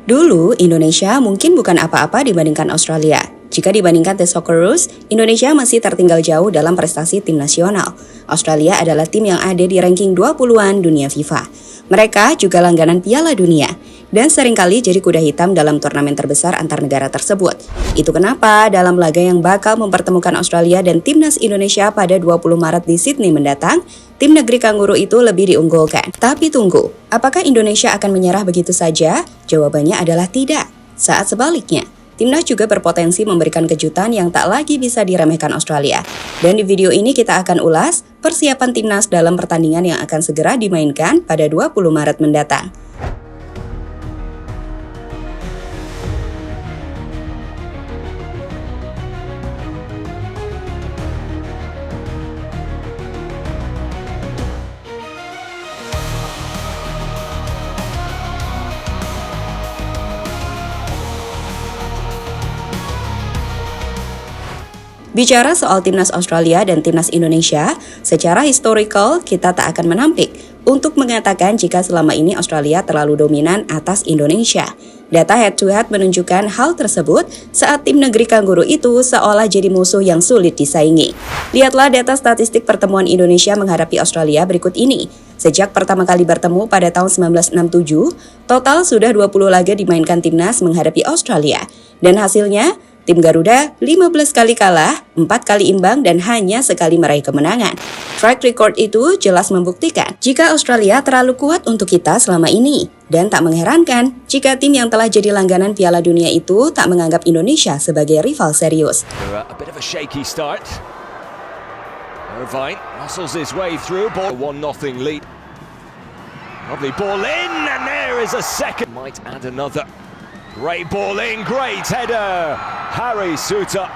Dulu, Indonesia mungkin bukan apa-apa dibandingkan Australia. Jika dibandingkan The Socceroos, Indonesia masih tertinggal jauh dalam prestasi tim nasional. Australia adalah tim yang ada di ranking 20-an dunia FIFA. Mereka juga langganan Piala Dunia dan seringkali jadi kuda hitam dalam turnamen terbesar antar negara tersebut. Itu kenapa dalam laga yang bakal mempertemukan Australia dan timnas Indonesia pada 20 Maret di Sydney mendatang, tim negeri kanguru itu lebih diunggulkan. Tapi tunggu, apakah Indonesia akan menyerah begitu saja? Jawabannya adalah tidak. Saat sebaliknya, timnas juga berpotensi memberikan kejutan yang tak lagi bisa diremehkan Australia. Dan di video ini kita akan ulas persiapan timnas dalam pertandingan yang akan segera dimainkan pada 20 Maret mendatang. Bicara soal timnas Australia dan timnas Indonesia, secara historical kita tak akan menampik untuk mengatakan jika selama ini Australia terlalu dominan atas Indonesia. Data head-to-head menunjukkan hal tersebut saat tim negeri kanguru itu seolah jadi musuh yang sulit disaingi. Lihatlah data statistik pertemuan Indonesia menghadapi Australia berikut ini. Sejak pertama kali bertemu pada tahun 1967, total sudah 20 laga dimainkan timnas menghadapi Australia. Dan hasilnya, tim Garuda 15 kali kalah, 4 kali imbang, dan hanya sekali meraih kemenangan. Track record itu jelas membuktikan jika Australia terlalu kuat untuk kita selama ini. Dan tak mengherankan jika tim yang telah jadi langganan Piala Dunia itu tak menganggap Indonesia sebagai rival serius. A bit of a shaky start. Irvine muscles his way through, ball 1-0 lead. Lovely ball in, and there is a second. Might add another. Great ball in, great header. Harry Souttar.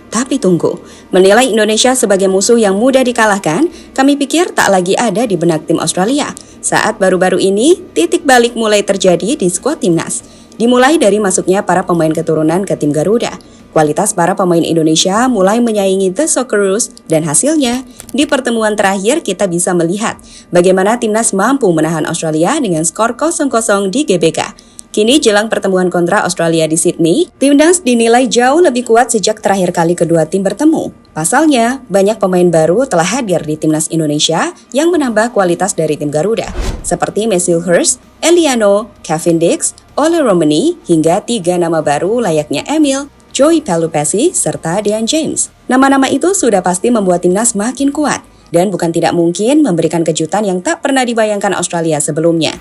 Tapi tunggu, menilai Indonesia sebagai musuh yang mudah dikalahkan, kami pikir tak lagi ada di benak tim Australia. Saat baru-baru ini, titik balik mulai terjadi di skuad timnas. Dimulai dari masuknya para pemain keturunan ke tim Garuda. Kualitas para pemain Indonesia mulai menyaingi The Socceroos dan hasilnya, di pertemuan terakhir kita bisa melihat bagaimana timnas mampu menahan Australia dengan skor 0-0 di GBK. Kini jelang pertemuan kontra Australia di Sydney, timnas dinilai jauh lebih kuat sejak terakhir kali kedua tim bertemu. Pasalnya, banyak pemain baru telah hadir di timnas Indonesia yang menambah kualitas dari tim Garuda, seperti Mesut Hurst, Eliano, Kevin Dix, Ole Romani, hingga 3 nama baru layaknya Emil, Joey Pelupessy, serta Dean James. Nama-nama itu sudah pasti membuat timnas makin kuat, dan bukan tidak mungkin memberikan kejutan yang tak pernah dibayangkan Australia sebelumnya.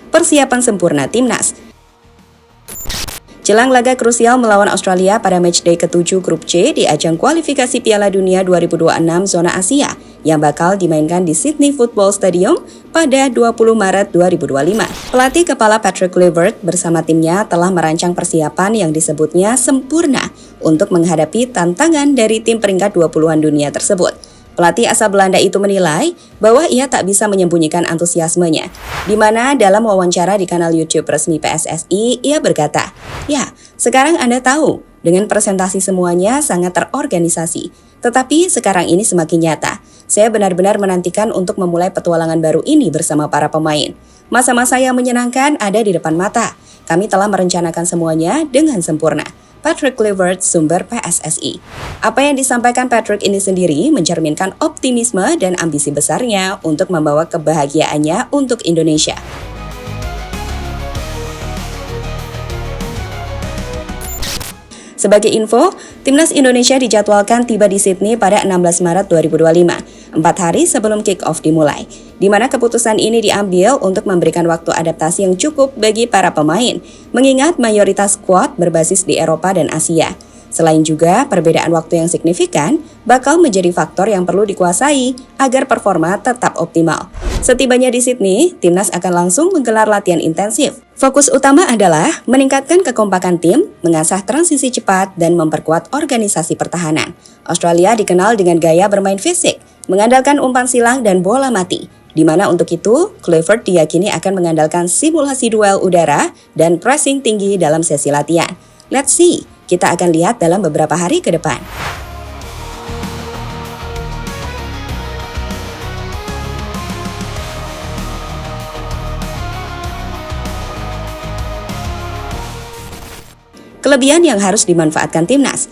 Persiapan sempurna timnas. Jelang laga krusial melawan Australia pada matchday ke-7 Grup C di ajang kualifikasi Piala Dunia 2026 zona Asia yang bakal dimainkan di Sydney Football Stadium pada 20 Maret 2025. Pelatih kepala Patrick Kluivert bersama timnya telah merancang persiapan yang disebutnya sempurna untuk menghadapi tantangan dari tim peringkat 20-an dunia tersebut. Pelatih asal Belanda itu menilai bahwa ia tak bisa menyembunyikan antusiasmenya, di mana dalam wawancara di kanal YouTube resmi PSSI, ia berkata, "Ya, sekarang Anda tahu, dengan presentasi semuanya sangat terorganisasi. Tetapi sekarang ini semakin nyata. Saya benar-benar menantikan untuk memulai petualangan baru ini bersama para pemain. Masa-masa yang menyenangkan ada di depan mata. Kami telah merencanakan semuanya dengan sempurna." Patrick Kluivert, sumber PSSI. Apa yang disampaikan Patrick ini sendiri mencerminkan optimisme dan ambisi besarnya untuk membawa kebahagiaannya untuk Indonesia. Sebagai info, timnas Indonesia dijadwalkan tiba di Sydney pada 16 Maret 2025, 4 hari sebelum kick-off dimulai, di mana keputusan ini diambil untuk memberikan waktu adaptasi yang cukup bagi para pemain, mengingat mayoritas skuad berbasis di Eropa dan Asia. Selain juga, perbedaan waktu yang signifikan bakal menjadi faktor yang perlu dikuasai agar performa tetap optimal. Setibanya di Sydney, timnas akan langsung menggelar latihan intensif. Fokus utama adalah meningkatkan kekompakan tim, mengasah transisi cepat, dan memperkuat organisasi pertahanan. Australia dikenal dengan gaya bermain fisik, mengandalkan umpan silang dan bola mati. di mana untuk itu Clifford diyakini akan mengandalkan simulasi duel udara dan pressing tinggi dalam sesi latihan. Let's see, kita akan lihat dalam beberapa hari ke depan. Kelebihan yang harus dimanfaatkan timnas.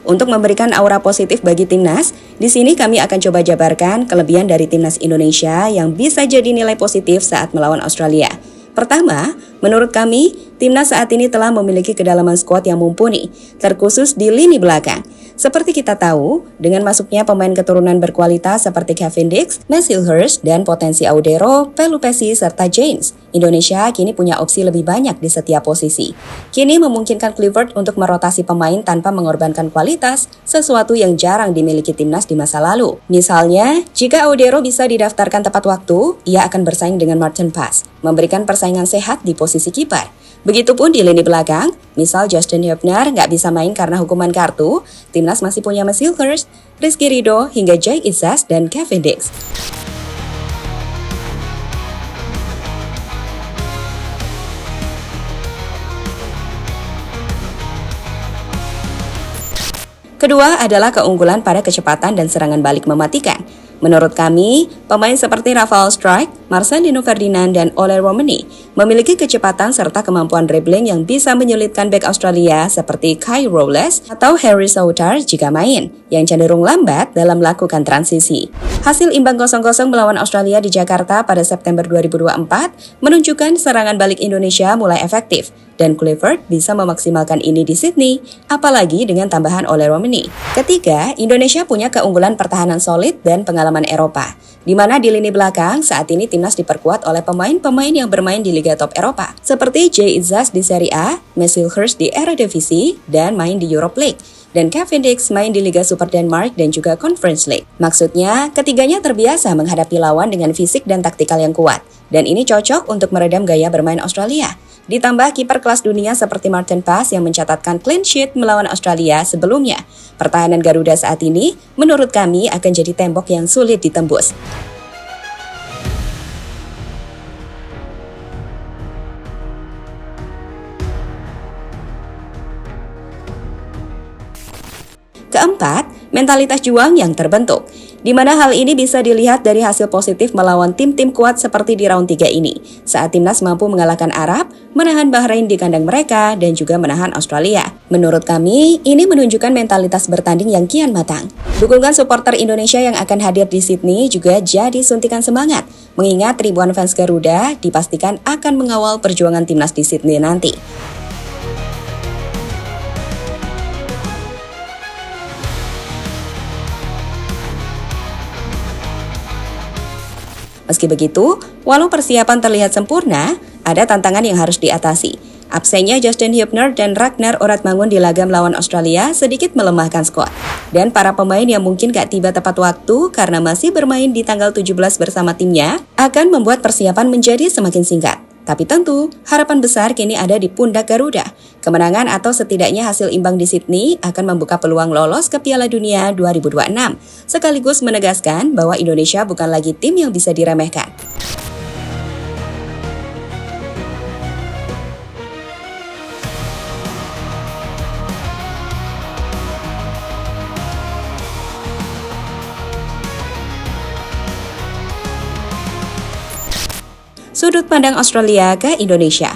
Untuk memberikan aura positif bagi timnas, di sini kami akan coba jabarkan kelebihan dari timnas Indonesia yang bisa jadi nilai positif saat melawan Australia. Pertama, menurut kami, timnas saat ini telah memiliki kedalaman skuad yang mumpuni, terkhusus di lini belakang. Seperti kita tahu, dengan masuknya pemain keturunan berkualitas seperti Cavendish, Macilhurst, dan potensi Audero, Pelupessy, serta James, Indonesia kini punya opsi lebih banyak di setiap posisi. Kini memungkinkan Clifford untuk merotasi pemain tanpa mengorbankan kualitas, sesuatu yang jarang dimiliki timnas di masa lalu. Misalnya, jika Audero bisa didaftarkan tepat waktu, ia akan bersaing dengan Martin Paes, memberikan persaingan sehat di posisi kiper. Begitupun di lini belakang, misal Justin Hubner nggak bisa main karena hukuman kartu, timnas masih punya Macilhurst, Rizky Ridho, hingga Jay Izzaz dan Cavendish. Kedua adalah keunggulan pada kecepatan dan serangan balik mematikan. Menurut kami, pemain seperti Rafael Struijk, Marcelino Ferdinand, dan Ole Romani memiliki kecepatan serta kemampuan dribbling yang bisa menyulitkan bek Australia seperti Kyle Rowles atau Harry Souttar jika main, yang cenderung lambat dalam melakukan transisi. Hasil imbang 0-0 melawan Australia di Jakarta pada September 2024 menunjukkan serangan balik Indonesia mulai efektif, dan Clifford bisa memaksimalkan ini di Sydney, apalagi dengan tambahan Ole Romani. Ketiga, Indonesia punya keunggulan pertahanan solid dan pengalaman Eropa, di mana di lini belakang saat ini timnas diperkuat oleh pemain-pemain yang bermain di Liga Top Eropa, seperti Jay Izzaz di Serie A, Macilhurst di Eredivisie, dan main di Europe League, dan Cavendish main di Liga Super Denmark dan juga Conference League. Maksudnya, ketiganya terbiasa menghadapi lawan dengan fisik dan taktikal yang kuat, dan ini cocok untuk meredam gaya bermain Australia. Ditambah kiper kelas dunia seperti Martin Paes yang mencatatkan clean sheet melawan Australia sebelumnya. Pertahanan Garuda saat ini, menurut kami, akan jadi tembok yang sulit ditembus. Keempat, mentalitas juang yang terbentuk, di mana hal ini bisa dilihat dari hasil positif melawan tim-tim kuat seperti di round 3 ini, saat timnas mampu mengalahkan Arab, menahan Bahrain di kandang mereka, dan juga menahan Australia. Menurut kami, ini menunjukkan mentalitas bertanding yang kian matang. Dukungan supporter Indonesia yang akan hadir di Sydney juga jadi suntikan semangat, mengingat ribuan fans Garuda dipastikan akan mengawal perjuangan timnas di Sydney nanti. Meski begitu, walau persiapan terlihat sempurna, ada tantangan yang harus diatasi. Absennya Justin Hubner dan Ragnar Oratmangun di laga melawan Australia sedikit melemahkan skuad. Dan para pemain yang mungkin gak tiba tepat waktu karena masih bermain di tanggal 17 bersama timnya akan membuat persiapan menjadi semakin singkat. Tapi tentu, harapan besar kini ada di pundak Garuda. Kemenangan atau setidaknya hasil imbang di Sydney akan membuka peluang lolos ke Piala Dunia 2026, sekaligus menegaskan bahwa Indonesia bukan lagi tim yang bisa diremehkan. Sudut pandang Australia ke Indonesia.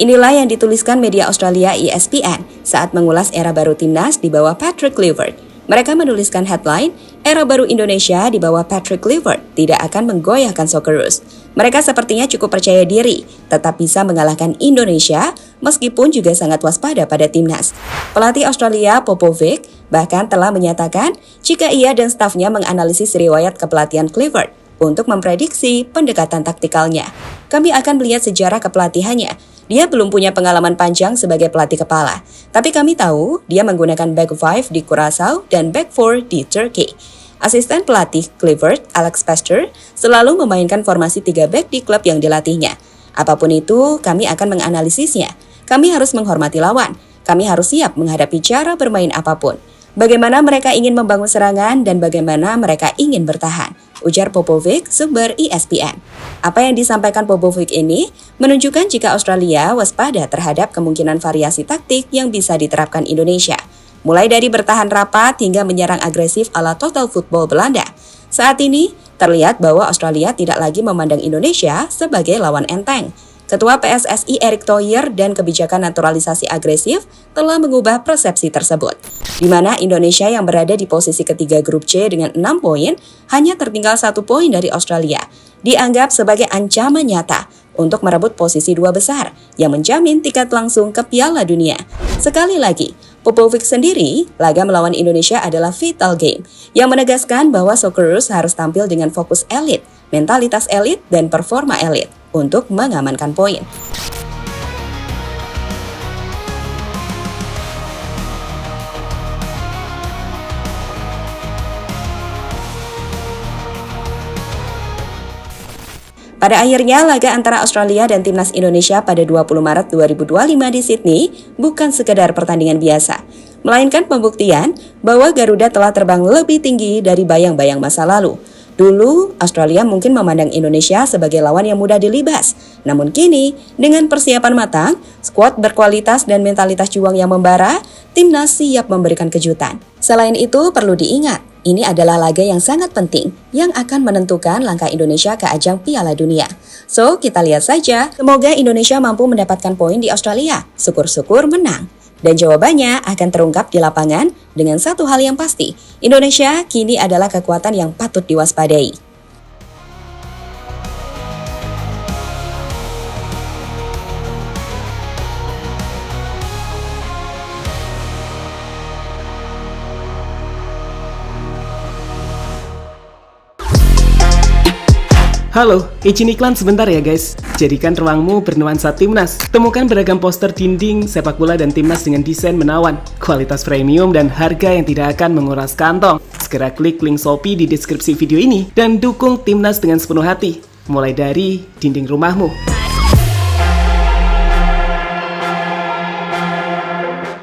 Inilah yang dituliskan media Australia ESPN saat mengulas era baru timnas di bawah Patrick Clifford. Mereka menuliskan headline, era baru Indonesia di bawah Patrick Clifford tidak akan menggoyahkan Socceroos. Mereka sepertinya cukup percaya diri, tetap bisa mengalahkan Indonesia meskipun juga sangat waspada pada timnas. Pelatih Australia Popovic bahkan telah menyatakan jika ia dan stafnya menganalisis riwayat kepelatihan Clifford untuk memprediksi pendekatan taktikalnya. Kami akan melihat sejarah kepelatihannya. Dia belum punya pengalaman panjang sebagai pelatih kepala, tapi kami tahu dia menggunakan back 5 di Curaçao dan back 4 di Turkey. Asisten pelatih Clifford, Alex Pastor, selalu memainkan formasi 3 back di klub yang dilatihnya. Apapun itu, kami akan menganalisisnya. Kami harus menghormati lawan. Kami harus siap menghadapi cara bermain apapun. Bagaimana mereka ingin membangun serangan dan bagaimana mereka ingin bertahan, ujar Popovic, sumber ESPN. Apa yang disampaikan Popovic ini menunjukkan jika Australia waspada terhadap kemungkinan variasi taktik yang bisa diterapkan Indonesia, mulai dari bertahan rapat hingga menyerang agresif ala total football Belanda. Saat ini, terlihat bahwa Australia tidak lagi memandang Indonesia sebagai lawan enteng. Ketua PSSI Erick Thohir dan kebijakan naturalisasi agresif telah mengubah persepsi tersebut, di mana Indonesia yang berada di posisi ketiga grup C dengan 6 poin hanya tertinggal 1 poin dari Australia, dianggap sebagai ancaman nyata untuk merebut posisi 2 besar yang menjamin tiket langsung ke Piala Dunia. Sekali lagi, Popovic sendiri, laga melawan Indonesia adalah vital game, yang menegaskan bahwa Socceroos harus tampil dengan fokus elit, mentalitas elit, dan performa elit untuk mengamankan poin. Pada akhirnya, laga antara Australia dan Timnas Indonesia pada 20 Maret 2025 di Sydney bukan sekedar pertandingan biasa, melainkan pembuktian bahwa Garuda telah terbang lebih tinggi dari bayang-bayang masa lalu. Dulu, Australia mungkin memandang Indonesia sebagai lawan yang mudah dilibas. Namun kini, dengan persiapan matang, skuad berkualitas dan mentalitas juang yang membara, Timnas siap memberikan kejutan. Selain itu, perlu diingat, ini adalah laga yang sangat penting yang akan menentukan langkah Indonesia ke ajang Piala Dunia. So, kita lihat saja. Semoga Indonesia mampu mendapatkan poin di Australia. Syukur-syukur menang. Dan jawabannya akan terungkap di lapangan dengan satu hal yang pasti. Indonesia kini adalah kekuatan yang patut diwaspadai. Halo, izin iklan sebentar ya guys. Jadikan ruangmu bernuansa Timnas. Temukan beragam poster dinding, sepak bola dan Timnas dengan desain menawan, kualitas premium dan harga yang tidak akan menguras kantong. Segera klik link Shopee di deskripsi video ini dan dukung Timnas dengan sepenuh hati. Mulai dari dinding rumahmu.